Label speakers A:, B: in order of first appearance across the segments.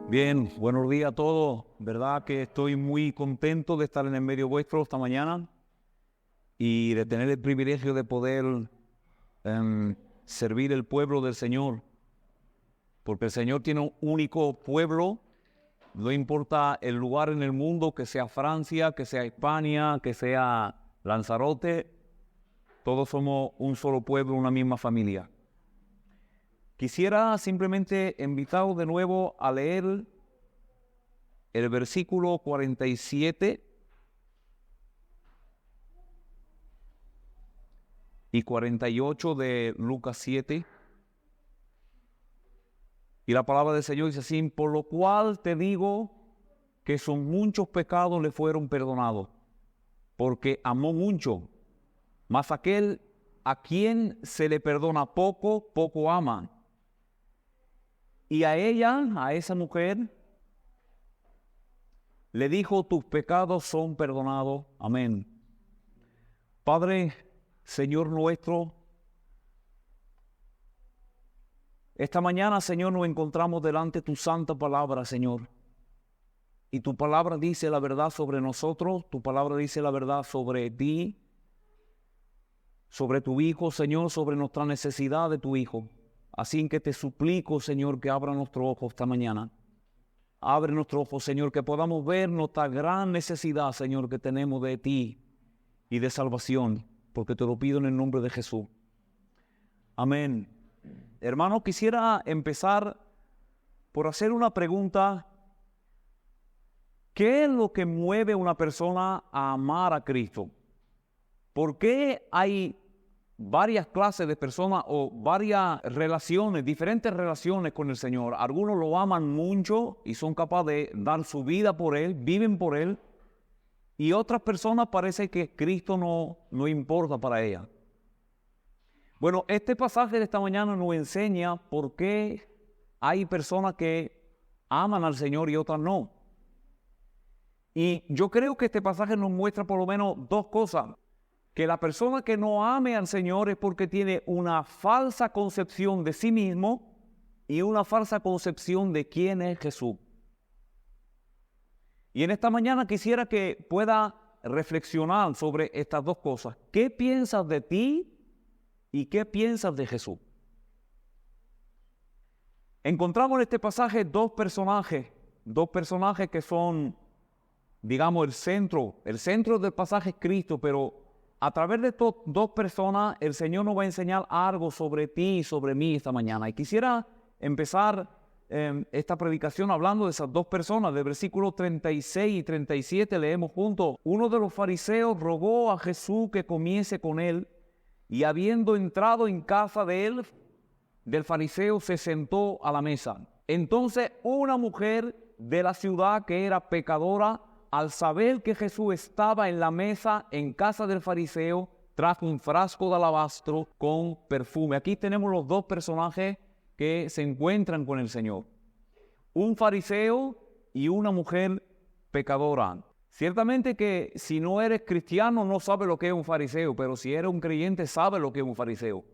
A: Bien, buenos días a todos. Verdad que estoy muy contento de estar en el medio vuestro esta mañana y de tener el privilegio de poder servir el pueblo del Señor. Porque el Señor tiene un único pueblo, no importa el lugar en el mundo, que sea Francia, que sea España, que sea Lanzarote, todos somos un solo pueblo, una misma familia. Quisiera simplemente invitaros de nuevo a leer el versículo 47 y 48 de Lucas 7. Y la palabra del Señor dice así: por lo cual te digo que son muchos pecados le fueron perdonados, porque amó mucho. Mas aquel a quien se le perdona poco, poco ama. Y a ella, a esa mujer, le dijo: tus pecados son perdonados. Amén. Padre, Señor nuestro, esta mañana, Señor, nos encontramos delante de tu santa palabra, Señor. Y tu palabra dice la verdad sobre nosotros, tu palabra dice la verdad sobre ti, sobre tu Hijo, Señor, sobre nuestra necesidad de tu Hijo. Así que te suplico, Señor, que abra nuestros ojos esta mañana. Abre nuestros ojos, Señor, que podamos ver nuestra gran necesidad, Señor, que tenemos de ti y de salvación, porque te lo pido en el nombre de Jesús. Amén. Hermano, quisiera empezar por hacer una pregunta. ¿Qué es lo que mueve a una persona a amar a Cristo? ¿Por qué hay varias clases de personas o varias relaciones, diferentes relaciones con el Señor? Algunos lo aman mucho y son capaces de dar su vida por Él, viven por Él. Y otras personas parece que Cristo no importa para ellas. Bueno, este pasaje de esta mañana nos enseña por qué hay personas que aman al Señor y otras no. Y yo creo que este pasaje nos muestra por lo menos dos cosas. Que la persona que no ame al Señor es porque tiene una falsa concepción de sí mismo y una falsa concepción de quién es Jesús. Y en esta mañana quisiera que pueda reflexionar sobre estas dos cosas. ¿Qué piensas de ti y qué piensas de Jesús? Encontramos en este pasaje dos personajes que son, digamos, el centro del pasaje es Cristo, pero a través de estas dos personas el Señor nos va a enseñar algo sobre ti y sobre mí esta mañana. Y quisiera empezar esta predicación hablando de esas dos personas. De versículos 36 y 37 leemos juntos: uno de los fariseos rogó a Jesús que comiese con él, y habiendo entrado en casa de él, del fariseo, se sentó a la mesa. Entonces una mujer de la ciudad que era pecadora, al saber que Jesús estaba en la mesa en casa del fariseo, trajo un frasco de alabastro con perfume. Aquí tenemos los dos personajes que se encuentran con el Señor: un fariseo y una mujer pecadora. Ciertamente que si no eres cristiano no sabes lo que es un fariseo, pero si eres un creyente sabes lo que es un fariseo.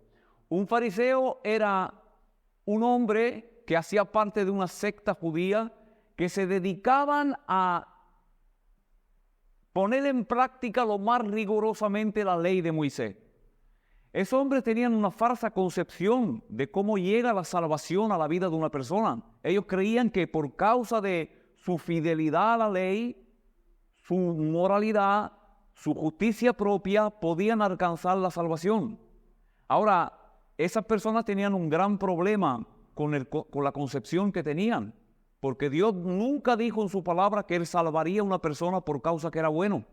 A: Un fariseo era un hombre que hacía parte de una secta judía que se dedicaban a poner en práctica lo más rigurosamente la ley de Moisés. Esos hombres tenían una falsa concepción de cómo llega la salvación a la vida de una persona. Ellos creían que por causa de su fidelidad a la ley, su moralidad, su justicia propia, podían alcanzar la salvación. Ahora, esas personas tenían un gran problema con la concepción que tenían, porque Dios nunca dijo en su palabra que Él salvaría a una persona por causa que era bueno.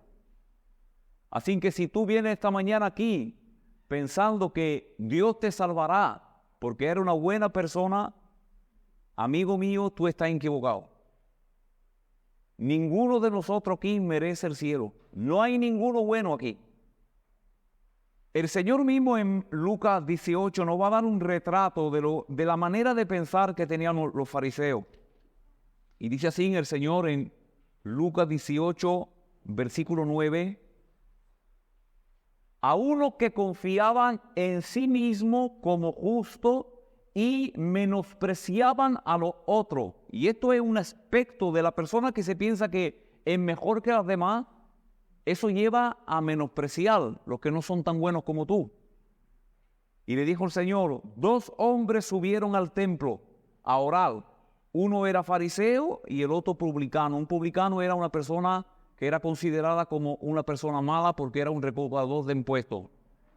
A: Así que si tú vienes esta mañana aquí pensando que Dios te salvará porque eres una buena persona, amigo mío, tú estás equivocado. Ninguno de nosotros aquí merece el cielo. No hay ninguno bueno aquí. El Señor mismo en Lucas 18 nos va a dar un retrato de la manera de pensar que tenían los fariseos. Y dice así el Señor en Lucas 18, versículo 9: a unos que confiaban en sí mismo como justo y menospreciaban a los otros. Y esto es un aspecto de la persona que se piensa que es mejor que las demás. Eso lleva a menospreciar los que no son tan buenos como tú. Y le dijo el Señor, 2 hombres subieron al templo a orar. Uno era fariseo y el otro publicano. Un publicano era una persona que era considerada como una persona mala porque era un recaudador de impuestos.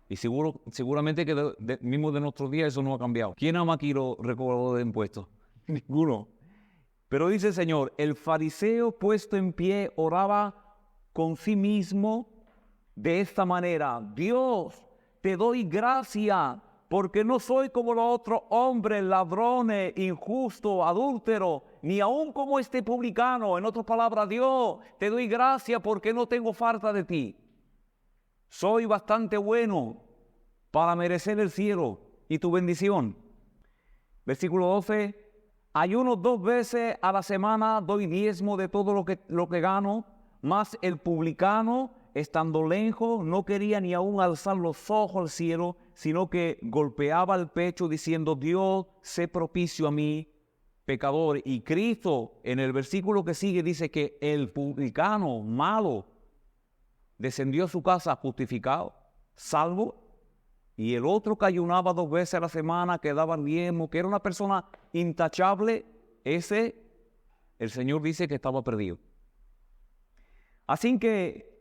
A: Y seguramente que mismo de nuestros días eso no ha cambiado. ¿Quién ama aquí los recaudadores de impuestos? Ninguno. Pero dice el Señor, el fariseo puesto en pie oraba con sí mismo de esta manera: Dios, te doy gracia porque no soy como los otros hombres, ladrones, injustos, adúlteros, ni aun como este publicano. En otras palabras, Dios, te doy gracia porque no tengo falta de ti. Soy bastante bueno para merecer el cielo y tu bendición. Versículo 12. Ayuno 2 veces a la semana, doy diezmo de todo lo que gano. Mas el publicano, estando lejos, no quería ni aún alzar los ojos al cielo, sino que golpeaba el pecho diciendo: Dios, sé propicio a mí, pecador. Y Cristo, en el versículo que sigue, dice que el publicano malo descendió a su casa justificado, salvo, y el otro que ayunaba 2 veces a la semana, que daba diezmo, que era una persona intachable, ese, el Señor dice que estaba perdido. Así que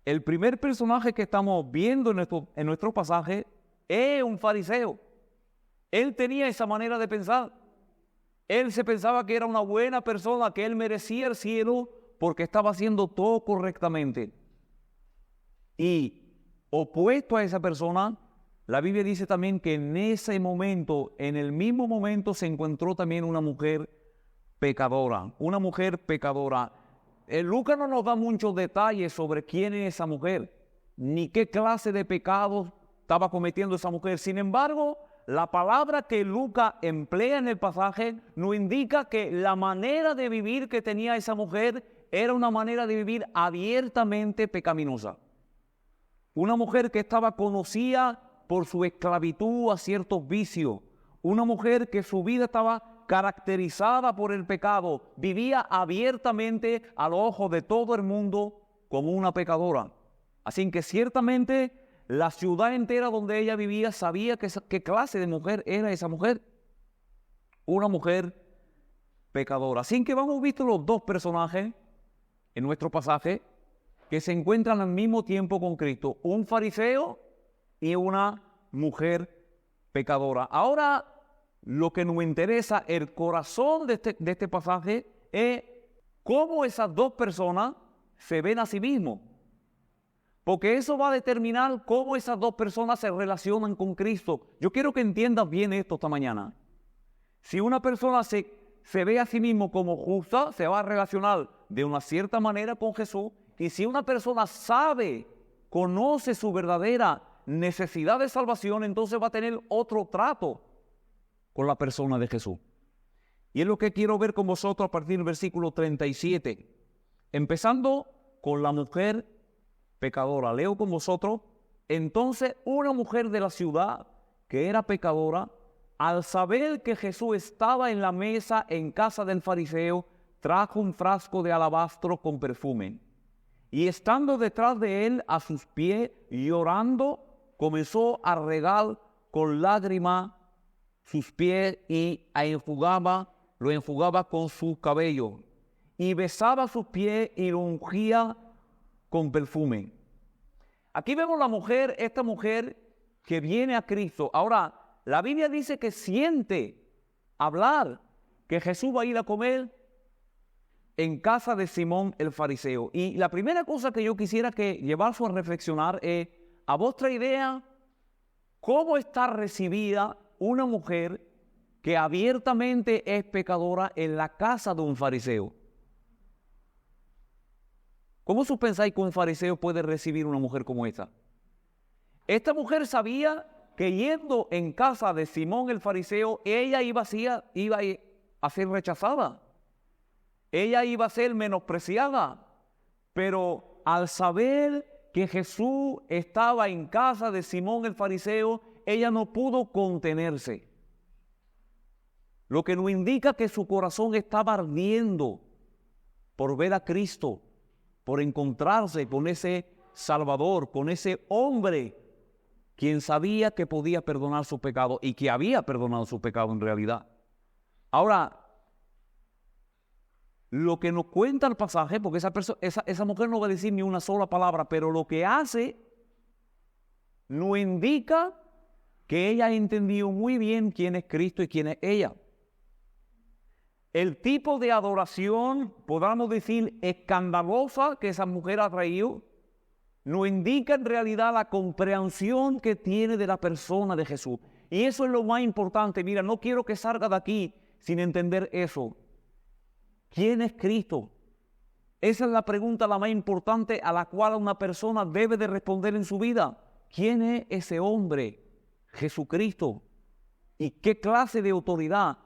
A: el primer personaje que estamos viendo en nuestro pasaje es un fariseo. Él tenía esa manera de pensar. Él se pensaba que era una buena persona, que él merecía el cielo porque estaba haciendo todo correctamente. Y opuesto a esa persona, la Biblia dice también que en ese momento, en el mismo momento, se encontró también una mujer pecadora. Una mujer pecadora. Lucas no nos da muchos detalles sobre quién es esa mujer, ni qué clase de pecados estaba cometiendo esa mujer. Sin embargo, la palabra que Lucas emplea en el pasaje nos indica que la manera de vivir que tenía esa mujer era una manera de vivir abiertamente pecaminosa. Una mujer que estaba conocida por su esclavitud a ciertos vicios. Una mujer que su vida estaba caracterizada por el pecado, vivía abiertamente a los ojos de todo el mundo como una pecadora. Así que ciertamente la ciudad entera donde ella vivía sabía qué clase de mujer era esa mujer. Una mujer pecadora. Así que hemos visto los 2 personajes en nuestro pasaje que se encuentran al mismo tiempo con Cristo, un fariseo y una mujer pecadora. Ahora, lo que nos interesa, el corazón de este pasaje, es cómo esas 2 personas se ven a sí mismos. Porque eso va a determinar cómo esas 2 personas se relacionan con Cristo. Yo quiero que entiendas bien esto esta mañana. Si una persona se ve a sí mismo como justa, se va a relacionar de una cierta manera con Jesús. Y si una persona conoce su verdadera necesidad de salvación, entonces va a tener otro trato con la persona de Jesús. Y es lo que quiero ver con vosotros a partir del versículo 37. Empezando con la mujer pecadora. Leo con vosotros. Entonces una mujer de la ciudad que era pecadora, al saber que Jesús estaba en la mesa en casa del fariseo, trajo un frasco de alabastro con perfume. Y estando detrás de él a sus pies, llorando, comenzó a regar con lágrimas sus pies y lo enjugaba con su cabello. Y besaba sus pies y lo ungía con perfume. Aquí vemos esta mujer que viene a Cristo. Ahora, la Biblia dice que siente hablar que Jesús va a ir a comer en casa de Simón el fariseo. Y la primera cosa que yo quisiera que llevarse a reflexionar es, a vuestra idea, ¿cómo está recibida una mujer que abiertamente es pecadora en la casa de un fariseo? ¿Cómo pensáis que un fariseo puede recibir una mujer como esta? Esta mujer sabía que yendo en casa de Simón el fariseo, ella iba a ser rechazada. Ella iba a ser menospreciada. Pero al saber que Jesús estaba en casa de Simón el fariseo, ella no pudo contenerse. lo que nos indica que su corazón estaba ardiendo por ver a Cristo, por encontrarse con ese Salvador, con ese hombre quien sabía que podía perdonar su pecado y que había perdonado su pecado en realidad. Ahora, lo que nos cuenta el pasaje, porque esa mujer no va a decir ni una sola palabra, pero lo que hace nos indica que ella ha entendido muy bien quién es Cristo y quién es ella. El tipo de adoración, podríamos decir, escandalosa que esa mujer ha traído, nos indica en realidad la comprensión que tiene de la persona de Jesús. Y eso es lo más importante. Mira, no quiero que salga de aquí sin entender eso. ¿Quién es Cristo? Esa es la pregunta la más importante a la cual una persona debe de responder en su vida. ¿Quién es ese hombre? Jesucristo. ¿Y qué clase de autoridad?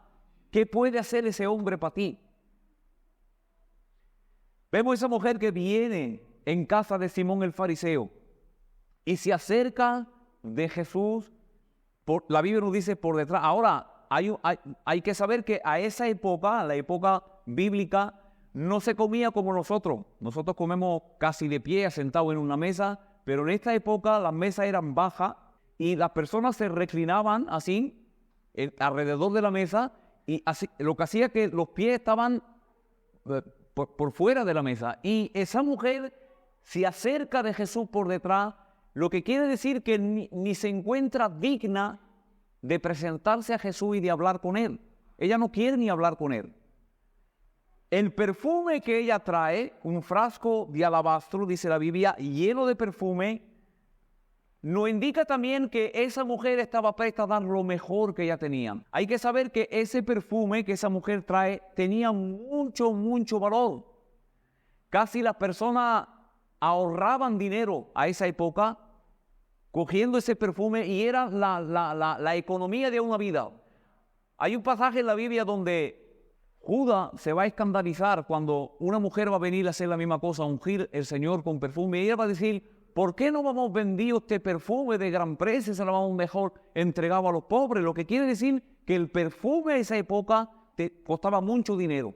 A: ¿Qué puede hacer ese hombre para ti? Vemos esa mujer que viene en casa de Simón el fariseo y se acerca de Jesús, la Biblia nos dice por detrás. Ahora, hay que saber que a esa época, la época bíblica, no se comía como nosotros. Nosotros comemos casi de pie, sentados en una mesa, pero en esta época las mesas eran bajas y las personas se reclinaban así, alrededor de la mesa, y así, lo que hacía que los pies estaban por fuera de la mesa. Y esa mujer se acerca de Jesús por detrás, lo que quiere decir que ni se encuentra digna de presentarse a Jesús y de hablar con él. Ella no quiere ni hablar con él. El perfume que ella trae, un frasco de alabastro, dice la Biblia, lleno de perfume, nos indica también que esa mujer estaba presta a dar lo mejor que ella tenía. Hay que saber que ese perfume que esa mujer trae tenía mucho, mucho valor. Casi las personas ahorraban dinero a esa época cogiendo ese perfume y era la economía de una vida. Hay un pasaje en la Biblia donde Judas se va a escandalizar cuando una mujer va a venir a hacer la misma cosa, a ungir el Señor con perfume, y ella va a decir: ¿por qué no vamos vendido este perfume de gran precio, se lo vamos mejor entregado a los pobres? Lo que quiere decir que el perfume de esa época te costaba mucho dinero.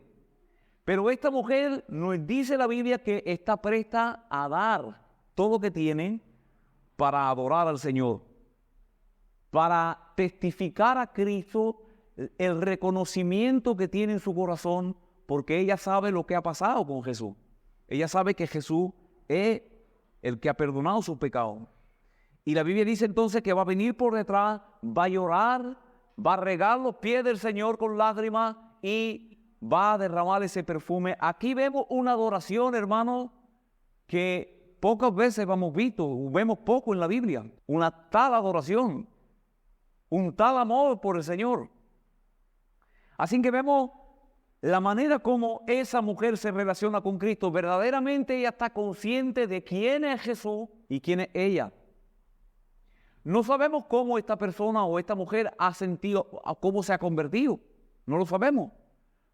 A: Pero esta mujer nos dice la Biblia que está presta a dar todo lo que tiene para adorar al Señor, para testificar a Cristo, el reconocimiento que tiene en su corazón, porque ella sabe lo que ha pasado con Jesús. Ella sabe que Jesús es el que ha perdonado sus pecados. Y la Biblia dice entonces que va a venir por detrás, va a llorar, va a regar los pies del Señor con lágrimas y va a derramar ese perfume. Aquí vemos una adoración, hermano, que pocas veces vemos poco en la Biblia. Una tal adoración, un tal amor por el Señor. Así que vemos la manera como esa mujer se relaciona con Cristo. Verdaderamente ella está consciente de quién es Jesús y quién es ella. No sabemos cómo esta persona o esta mujer ha sentido, cómo se ha convertido. No lo sabemos.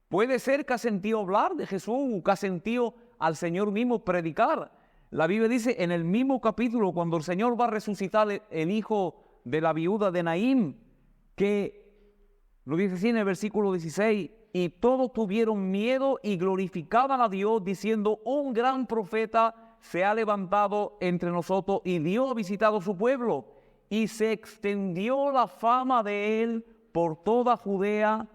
A: Puede ser que ha sentido hablar de Jesús, que ha sentido al Señor mismo predicar. La Biblia dice en el mismo capítulo, cuando el Señor va a resucitar el hijo de la viuda de Naín, que lo dice así en el versículo 16, y todos tuvieron miedo y glorificaban a Dios, diciendo: un gran profeta se ha levantado entre nosotros y Dios ha visitado su pueblo. Y se extendió la fama de él por toda Judea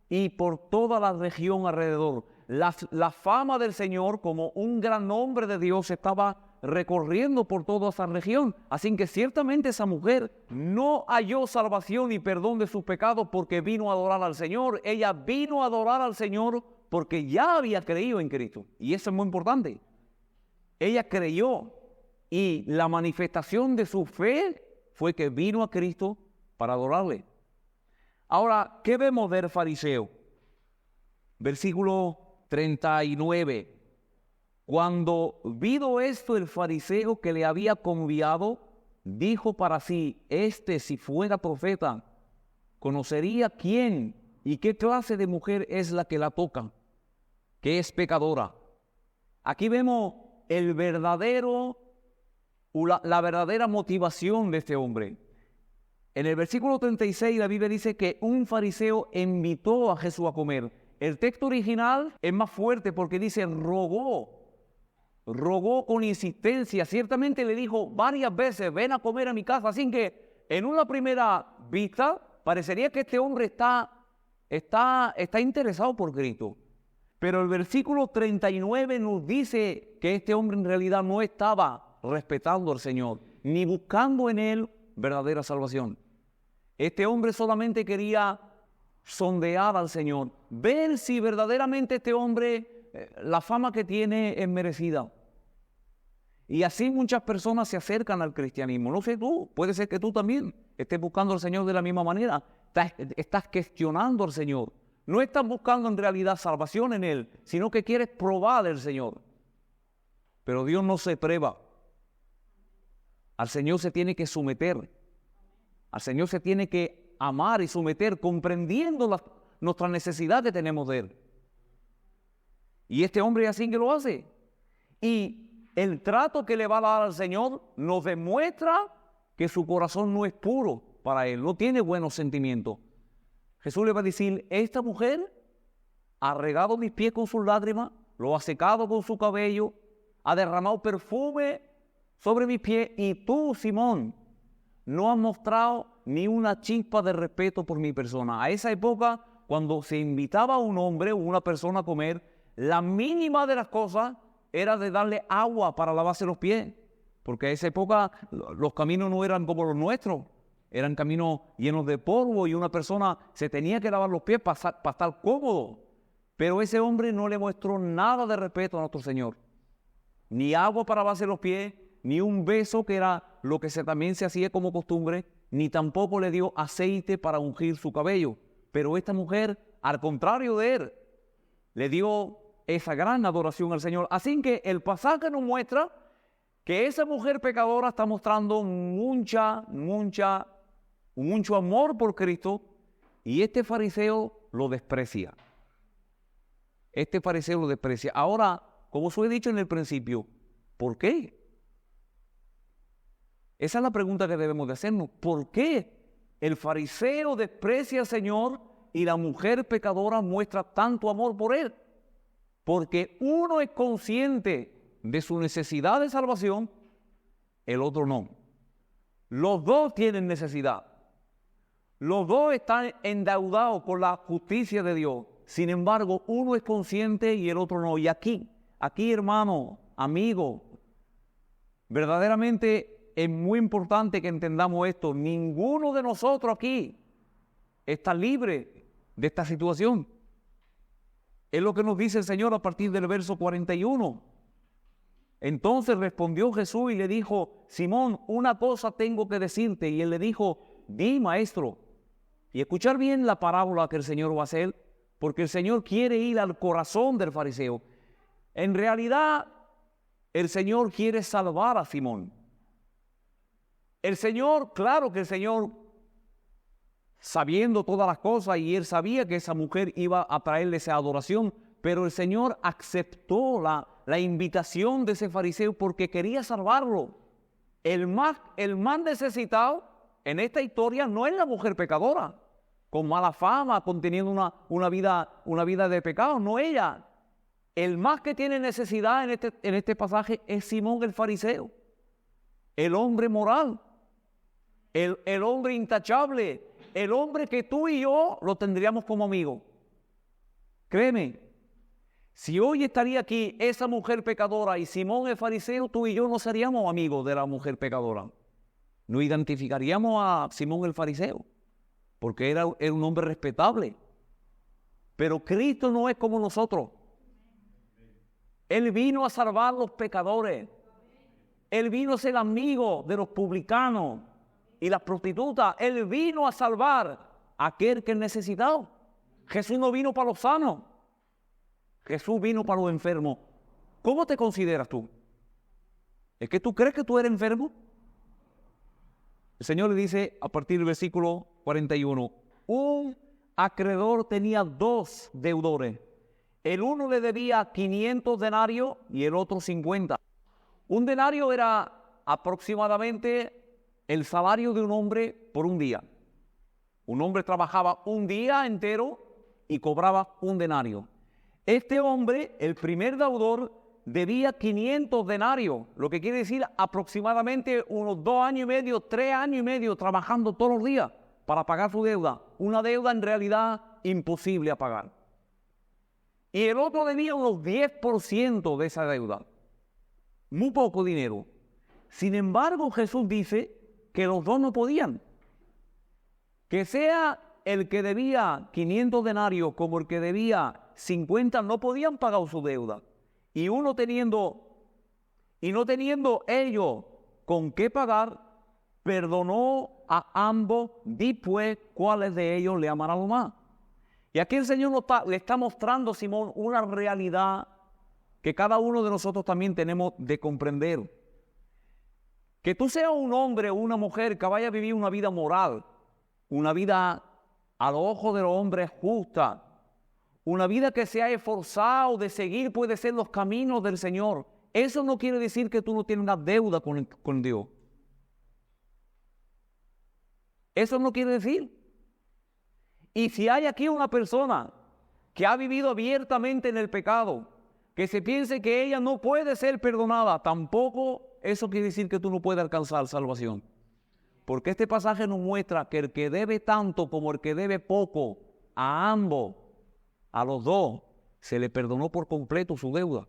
A: y por toda la región alrededor. La fama del Señor como un gran hombre de Dios estaba recorriendo por toda esa región. Así que ciertamente esa mujer no halló salvación y perdón de sus pecados porque vino a adorar al Señor. Ella vino a adorar al Señor porque ya había creído en Cristo. Y eso es muy importante. Ella creyó y la manifestación de su fe fue que vino a Cristo para adorarle. Ahora, ¿qué vemos del fariseo? Versículo 39. Cuando vido esto, el fariseo que le había conviado dijo para sí: si fuera profeta, conocería quién y qué clase de mujer es la que la toca, que es pecadora. Aquí vemos la verdadera motivación de este hombre. En el versículo 36 la Biblia dice que un fariseo invitó a Jesús a comer. El texto original es más fuerte porque dice rogó con insistencia. Ciertamente le dijo varias veces, ven a comer a mi casa. Así que en una primera vista parecería que este hombre está interesado por Cristo. Pero el versículo 39 nos dice que este hombre en realidad no estaba respetando al Señor, ni buscando en Él verdadera salvación. Este hombre solamente quería sondear al Señor, ver si verdaderamente este hombre, la fama que tiene es merecida. Y así muchas personas se acercan al cristianismo. No sé tú, puede ser que tú también estés buscando al Señor de la misma manera. Estás cuestionando al Señor. No estás buscando en realidad salvación en Él, sino que quieres probar al Señor. Pero Dios no se prueba. Al Señor se tiene que someter. Al Señor se tiene que amar y someter, comprendiendo nuestra necesidad que tenemos de Él. Y este hombre así que lo hace. Y el trato que le va a dar al Señor nos demuestra que su corazón no es puro para Él, no tiene buenos sentimientos. Jesús le va a decir, esta mujer ha regado mis pies con sus lágrimas, lo ha secado con su cabello, ha derramado perfume sobre mis pies, y tú, Simón, no has mostrado ni una chispa de respeto por mi persona. A esa época, cuando se invitaba a un hombre o una persona a comer, la mínima de las cosas era de darle agua para lavarse los pies, porque a esa época los caminos no eran como los nuestros, eran caminos llenos de polvo y una persona se tenía que lavar los pies para estar cómodo. Pero ese hombre no le mostró nada de respeto a nuestro Señor, ni agua para lavarse los pies, ni un beso, que era lo que también se hacía como costumbre, ni tampoco le dio aceite para ungir su cabello. Pero esta mujer, al contrario de él, le dio esa gran adoración al Señor. Así que el pasaje nos muestra que esa mujer pecadora está mostrando mucho amor por Cristo, y este fariseo lo desprecia. Este fariseo lo desprecia. Ahora, como os he dicho en el principio, ¿por qué? Esa es la pregunta que debemos de hacernos. ¿Por qué el fariseo desprecia al Señor y la mujer pecadora muestra tanto amor por Él? Porque uno es consciente de su necesidad de salvación, el otro no. Los dos tienen necesidad. Los dos están endeudados por la justicia de Dios. Sin embargo, uno es consciente y el otro no. Y aquí, hermano, amigo, verdaderamente es muy importante que entendamos esto. Ninguno de nosotros aquí está libre de esta situación. Es lo que nos dice el Señor a partir del verso 41. Entonces respondió Jesús y le dijo, Simón, una cosa tengo que decirte. Y él le dijo, di, maestro. Y escuchar bien la parábola que el Señor va a hacer, porque el Señor quiere ir al corazón del fariseo. En realidad, el Señor quiere salvar a Simón. El Señor, claro que el Señor, sabiendo todas las cosas, y él sabía que esa mujer iba a traerle esa adoración, pero el Señor aceptó la invitación de ese fariseo porque quería salvarlo. El más necesitado en esta historia no es la mujer pecadora, con mala fama, teniendo una vida de pecado, no ella. El más que tiene necesidad en este pasaje es Simón el fariseo, el hombre moral, el hombre intachable, el hombre que tú y yo lo tendríamos como amigo. Créeme, si hoy estaría aquí esa mujer pecadora y Simón el fariseo, tú y yo no seríamos amigos de la mujer pecadora. No identificaríamos a Simón el fariseo, porque era un hombre respetable. Pero Cristo no es como nosotros. Él vino a salvar a los pecadores. Él vino a ser amigo de los publicanos y las prostitutas. Él vino a salvar a aquel que es necesitado. Jesús no vino para los sanos. Jesús vino para los enfermos. ¿Cómo te consideras tú? ¿Es que tú crees que tú eres enfermo? El Señor le dice a partir del versículo 41, un acreedor tenía 2 deudores. El uno le debía 500 denarios y el otro 50. Un denario era aproximadamente el salario de un hombre por un día. Un hombre trabajaba un día entero y cobraba un denario. Este hombre, el primer deudor, debía 500 denarios, lo que quiere decir aproximadamente unos 2 años y medio, 3 años y medio trabajando todos los días para pagar su deuda. Una deuda en realidad imposible a pagar. Y el otro debía unos 10% de esa deuda. Muy poco dinero. Sin embargo, Jesús dice que los dos no podían. Que sea el que debía 500 denarios como el que debía 50, no podían pagar su deuda. Y no teniendo ellos con qué pagar, perdonó a ambos, después cuáles de ellos le amarán más. Y aquí el Señor le está mostrando a Simón una realidad que cada uno de nosotros también tenemos de comprender. Que tú seas un hombre o una mujer que vaya a vivir una vida moral, una vida a los ojos de los hombres justa, una vida que se ha esforzado de seguir puede ser los caminos del Señor. Eso no quiere decir que tú no tienes una deuda con Dios. Eso no quiere decir. Y si hay aquí una persona que ha vivido abiertamente en el pecado, que se piense que ella no puede ser perdonada, tampoco eso quiere decir que tú no puedes alcanzar salvación. Porque este pasaje nos muestra que el que debe tanto como el que debe poco, a ambos, a los dos, se le perdonó por completo su deuda.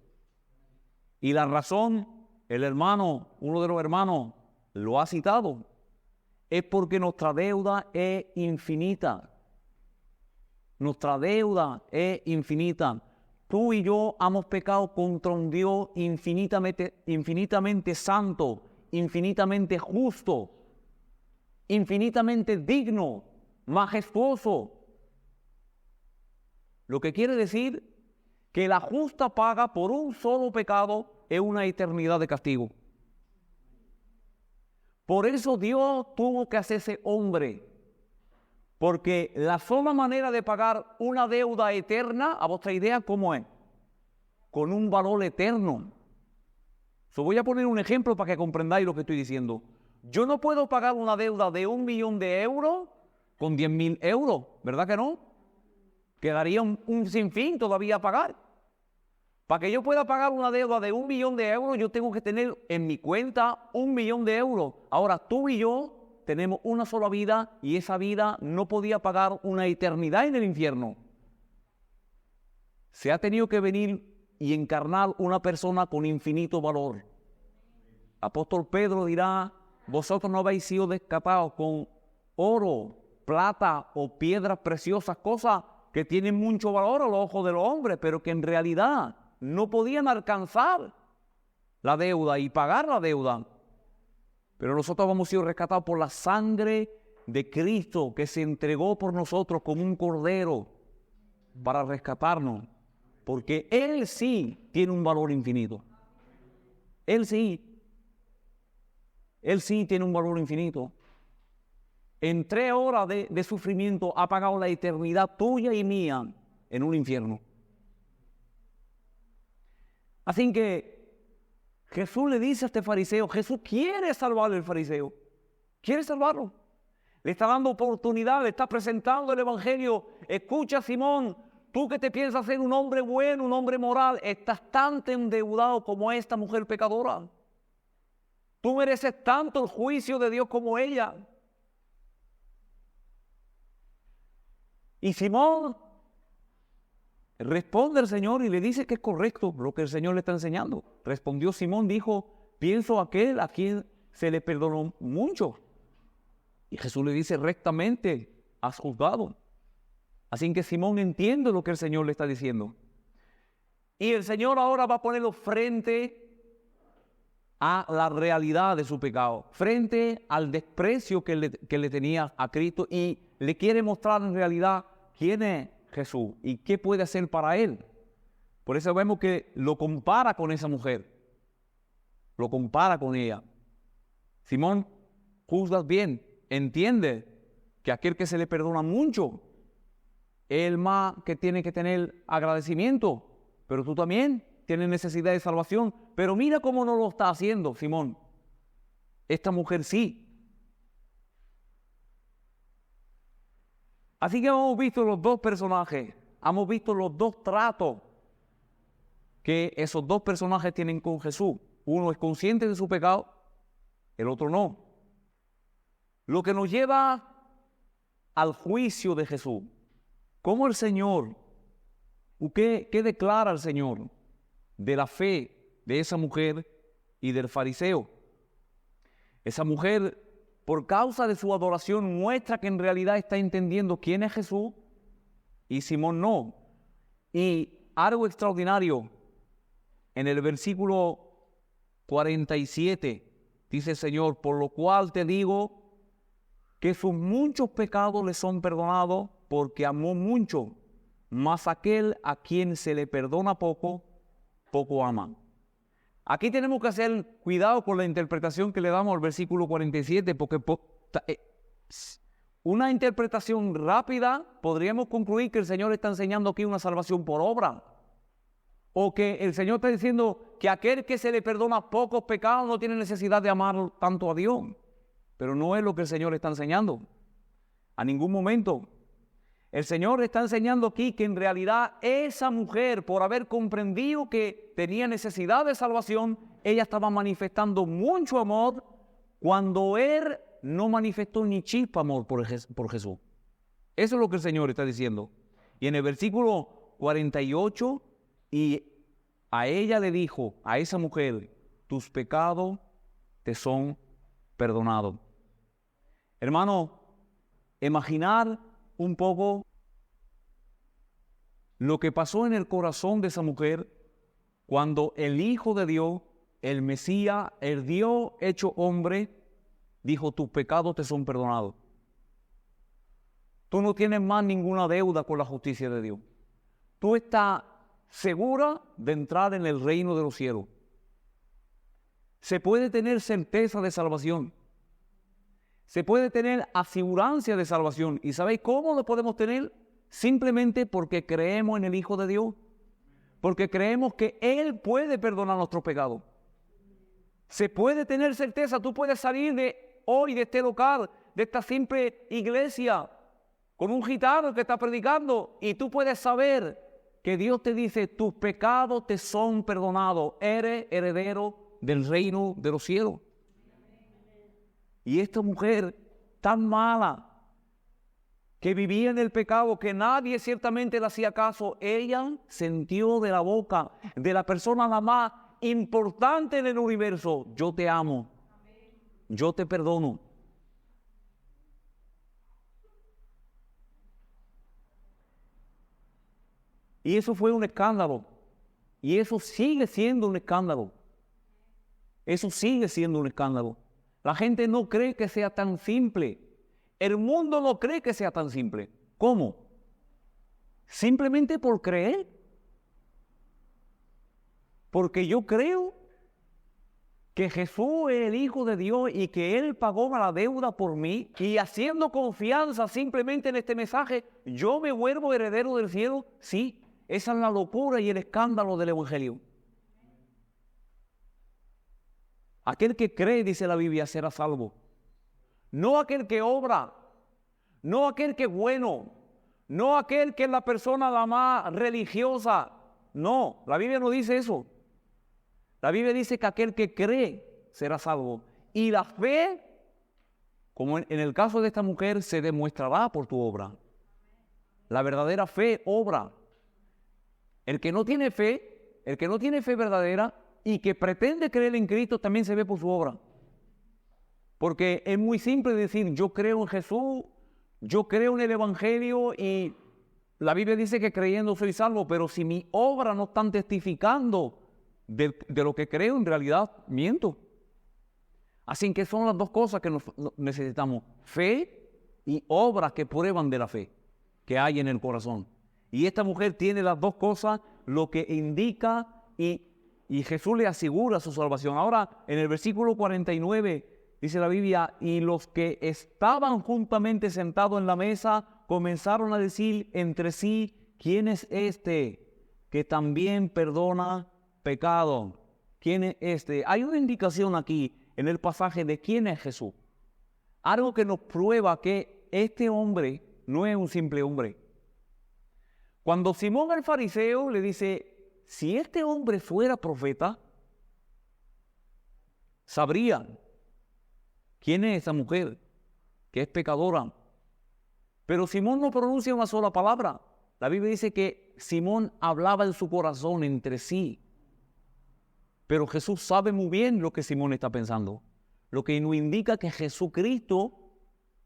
A: Y la razón, uno de los hermanos, lo ha citado, es porque nuestra deuda es infinita. Nuestra deuda es infinita. Tú y yo hemos pecado contra un Dios infinitamente santo, infinitamente justo, infinitamente digno, majestuoso. Lo que quiere decir que la justa paga por un solo pecado es una eternidad de castigo. Por eso Dios tuvo que hacerse hombre, porque la sola manera de pagar una deuda eterna, a vuestra idea, ¿cómo es? Con un valor eterno. Voy a poner un ejemplo para que comprendáis lo que estoy diciendo. Yo no puedo pagar una deuda de 1 millón de euros con 10.000 euros, ¿verdad que no? Quedaría un sinfín todavía a pagar. Para que yo pueda pagar una deuda de 1 millón de euros, yo tengo que tener en mi cuenta 1 millón de euros. Ahora, tú y yo tenemos una sola vida y esa vida no podía pagar una eternidad en el infierno. Se ha tenido que venir y encarnar una persona con infinito valor. Apóstol Pedro dirá, vosotros no habéis sido rescatados con oro, plata o piedras preciosas, cosas que tienen mucho valor a los ojos de los hombres, pero que en realidad no podían alcanzar la deuda y pagar la deuda. Pero nosotros hemos sido rescatados por la sangre de Cristo, que se entregó por nosotros como un cordero para rescatarnos, porque Él sí tiene un valor infinito. Él sí tiene un valor infinito. En 3 horas de sufrimiento ha pagado la eternidad tuya y mía en un infierno. Así que Jesús le dice a este fariseo, Jesús quiere salvar al fariseo, quiere salvarlo. Le está dando oportunidad, le está presentando el evangelio. Escucha, Simón, tú que te piensas ser un hombre bueno, un hombre moral, estás tan endeudado como esta mujer pecadora. Tú mereces tanto el juicio de Dios como ella. Y Simón responde al Señor y le dice que es correcto lo que el Señor le está enseñando. Respondió Simón, dijo, pienso aquel a quien se le perdonó mucho. Y Jesús le dice, rectamente has juzgado. Así que Simón entiende lo que el Señor le está diciendo. Y el Señor ahora va a ponerlo frente a la realidad de su pecado, frente al desprecio que le tenía a Cristo, y le quiere mostrar en realidad quién es Jesús y qué puede hacer para él. Por eso vemos que lo compara con esa mujer, lo compara con ella. Simón, juzgas bien, entiende que aquel que se le perdona mucho, él más que tiene que tener agradecimiento, pero tú también tienes necesidad de salvación. Pero mira cómo no lo está haciendo Simón. Esta mujer sí, Así que hemos visto los dos personajes, hemos visto los dos tratos que esos dos personajes tienen con Jesús. Uno es consciente de su pecado, el otro no. Lo que nos lleva al juicio de Jesús. ¿Cómo el Señor, qué declara el Señor de la fe de esa mujer y del fariseo? Esa mujer, por causa de su adoración, muestra que en realidad está entendiendo quién es Jesús y Simón no. Y algo extraordinario, en el versículo 47, dice el Señor, por lo cual te digo que sus muchos pecados le son perdonados porque amó mucho, mas aquel a quien se le perdona poco, poco ama. Aquí tenemos que hacer cuidado con la interpretación que le damos al versículo 47, porque una interpretación rápida podríamos concluir que el Señor está enseñando aquí una salvación por obra, o que el Señor está diciendo que aquel que se le perdona pocos pecados no tiene necesidad de amar tanto a Dios. Pero no es lo que el Señor está enseñando. A ningún momento. El Señor está enseñando aquí que en realidad esa mujer, por haber comprendido que tenía necesidad de salvación, ella estaba manifestando mucho amor cuando Él no manifestó ni chispa amor por Jesús. Eso es lo que el Señor está diciendo. Y en el versículo 48, y a ella le dijo, a esa mujer, tus pecados te son perdonados. Hermano, imaginar un poco lo que pasó en el corazón de esa mujer cuando el Hijo de Dios, el Mesías, el Dios hecho hombre, dijo, tus pecados te son perdonados. Tú no tienes más ninguna deuda con la justicia de Dios. Tú estás segura de entrar en el reino de los cielos. Se puede tener certeza de salvación. Se puede tener asegurancia de salvación. ¿Y sabéis cómo lo podemos tener? Simplemente porque creemos en el Hijo de Dios. Porque creemos que Él puede perdonar nuestros pecados. Se puede tener certeza. Tú puedes salir de hoy, de este local, de esta simple iglesia, con un gitano que está predicando, y tú puedes saber que Dios te dice, tus pecados te son perdonados. Eres heredero del reino de los cielos. Y esta mujer tan mala, que vivía en el pecado, que nadie ciertamente le hacía caso, ella sintió de la boca de la persona la más importante en el universo, yo te amo, yo te perdono. Y eso fue un escándalo. Y eso sigue siendo un escándalo. Eso sigue siendo un escándalo. La gente no cree que sea tan simple. El mundo no cree que sea tan simple. ¿Cómo? Simplemente por creer. Porque yo creo que Jesús es el Hijo de Dios y que Él pagó la deuda por mí, y haciendo confianza simplemente en este mensaje, yo me vuelvo heredero del cielo. Sí, esa es la locura y el escándalo del Evangelio. Aquel que cree, dice la Biblia, será salvo. No aquel que obra, no aquel que es bueno, no aquel que es la persona la más religiosa. No, la Biblia no dice eso. La Biblia dice que aquel que cree será salvo. Y la fe, como en el caso de esta mujer, se demostrará por tu obra. La verdadera fe obra. El que no tiene fe verdadera y que pretende creer en Cristo también se ve por su obra. Porque es muy simple decir, yo creo en Jesús, yo creo en el Evangelio y la Biblia dice que creyendo soy salvo, pero si mi obra no están testificando de lo que creo, en realidad miento. Así que son las dos cosas que necesitamos, fe y obras que prueban de la fe que hay en el corazón. Y esta mujer tiene las dos cosas, lo que indica y Jesús le asegura su salvación. Ahora, en el versículo 49, dice la Biblia, y los que estaban juntamente sentados en la mesa comenzaron a decir entre sí, ¿quién es este que también perdona pecado? ¿Quién es este? Hay una indicación aquí en el pasaje de quién es Jesús. Algo que nos prueba que este hombre no es un simple hombre. Cuando Simón el fariseo le dice, si este hombre fuera profeta, sabrían quién es esa mujer, que es pecadora. Pero Simón no pronuncia una sola palabra. La Biblia dice que Simón hablaba en su corazón entre sí. Pero Jesús sabe muy bien lo que Simón está pensando. Lo que nos indica que Jesucristo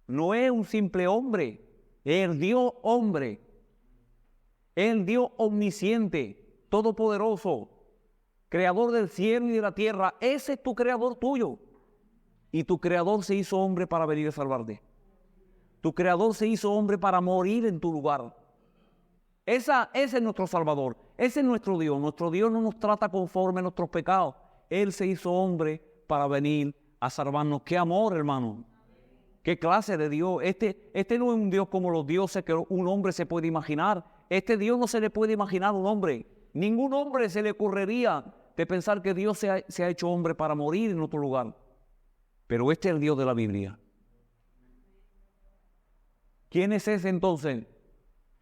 A: no es un simple hombre, es el Dios hombre, es el Dios omnisciente, todopoderoso, creador del cielo y de la tierra. Ese es tu creador tuyo. Y tu creador se hizo hombre para venir a salvarte. Tu creador se hizo hombre para morir en tu lugar. Ese es nuestro Salvador. Ese es nuestro Dios. Nuestro Dios no nos trata conforme a nuestros pecados. Él se hizo hombre para venir a salvarnos. ¡Qué amor, hermano! ¡Qué clase de Dios! Este no es un Dios como los dioses que un hombre se puede imaginar. Este Dios no se le puede imaginar a un hombre. Ningún hombre se le ocurriría de pensar que Dios se ha hecho hombre para morir en otro lugar. Pero este es el Dios de la Biblia. ¿Quién es ese entonces?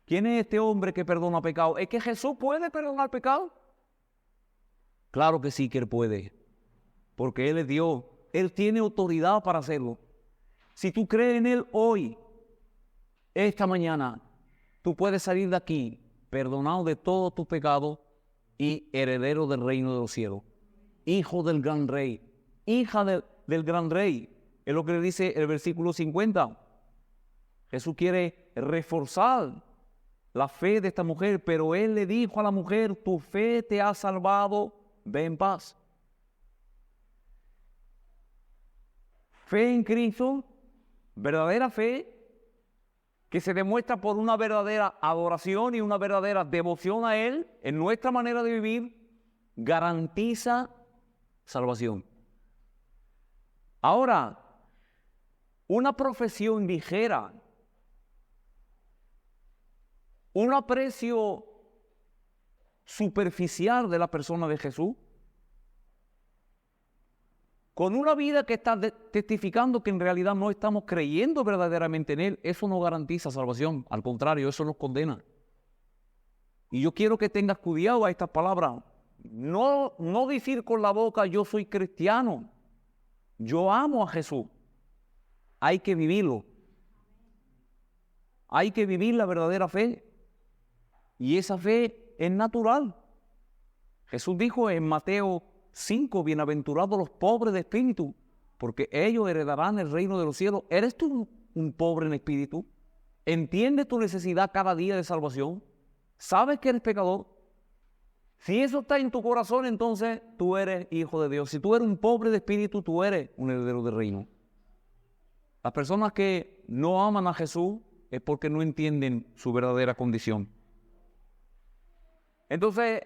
A: ¿Quién es este hombre que perdona pecado? ¿Es que Jesús puede perdonar pecado? Claro que sí que Él puede, porque Él es Dios. Él tiene autoridad para hacerlo. Si tú crees en Él hoy, esta mañana, tú puedes salir de aquí perdonado de todos tus pecados y heredero del reino de los cielos. Hijo del gran rey, hija del gran rey. Es lo que le dice el versículo 50. Jesús quiere reforzar la fe de esta mujer, pero Él le dijo a la mujer, tu fe te ha salvado, ve en paz. Fe en Cristo, verdadera fe, que se demuestra por una verdadera adoración y una verdadera devoción a Él, en nuestra manera de vivir, garantiza salvación. Ahora, una profesión ligera, un aprecio superficial de la persona de Jesús, con una vida que está testificando que en realidad no estamos creyendo verdaderamente en Él, eso no garantiza salvación. Al contrario, eso nos condena. Y yo quiero que tengas cuidado a estas palabras. No decir con la boca, yo soy cristiano, yo amo a Jesús. Hay que vivirlo. Hay que vivir la verdadera fe. Y esa fe es natural. Jesús dijo en Mateo 5, bienaventurados los pobres de espíritu, porque ellos heredarán el reino de los cielos. ¿Eres tú un pobre en espíritu? ¿Entiendes tu necesidad cada día de salvación? ¿Sabes que eres pecador? Si eso está en tu corazón, entonces tú eres hijo de Dios. Si tú eres un pobre de espíritu, tú eres un heredero del reino. Las personas que no aman a Jesús es porque no entienden su verdadera condición. Entonces,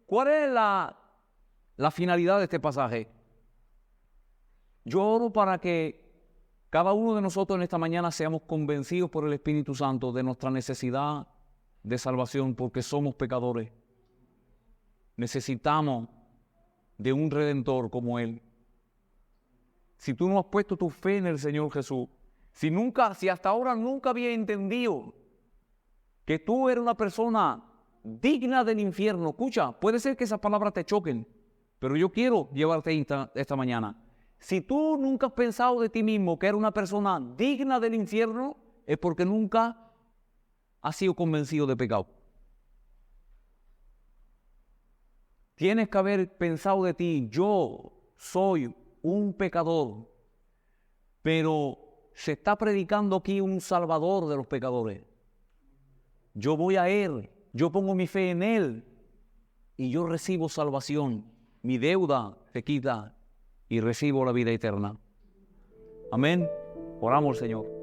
A: ¿cuál es la finalidad de este pasaje? Yo oro para que cada uno de nosotros en esta mañana seamos convencidos por el Espíritu Santo de nuestra necesidad de salvación, porque somos pecadores. Necesitamos de un Redentor como Él. Si tú no has puesto tu fe en el Señor Jesús, si hasta ahora nunca había entendido que tú eres una persona digna del infierno, escucha, puede ser que esas palabras te choquen, pero yo quiero llevarte esta mañana. Si tú nunca has pensado de ti mismo que eres una persona digna del infierno, es porque nunca has sido convencido de pecado. Tienes que haber pensado de ti, yo soy un pecador, pero se está predicando aquí un salvador de los pecadores. Yo voy a Él, yo pongo mi fe en Él y yo recibo salvación. Mi deuda se quita y recibo la vida eterna. Amén. Oramos al Señor.